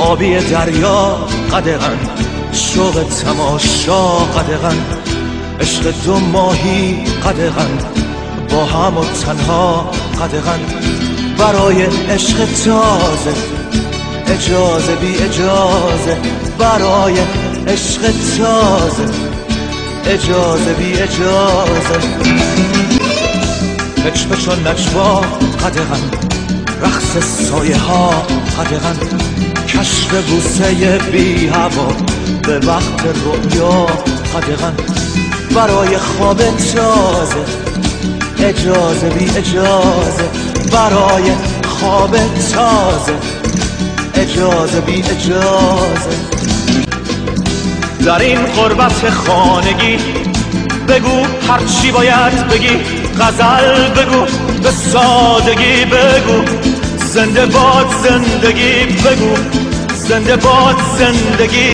آبی دریا قدغن، شوق تماشا قدغن، عشق دو ماهی قدغن، با هم و تنها قدغن، برای عشق تازه اجازه بی اجازه، برای عشق تازه اجازه بی اجازه. پچ پچ و نجوا قدغن، رقص سایه ها قدغن، کشف بوسه بی هوا به وقت رؤیا قدغن، برای خواب تازه اجازه بی اجازه، برای خواب تازه اجازه بی اجازه. در این غربت خانگی بگو هرچی باید بگی، غزل بگو به سادگی بگو، زنده باد زندگی بگو، زنده باد زندگی.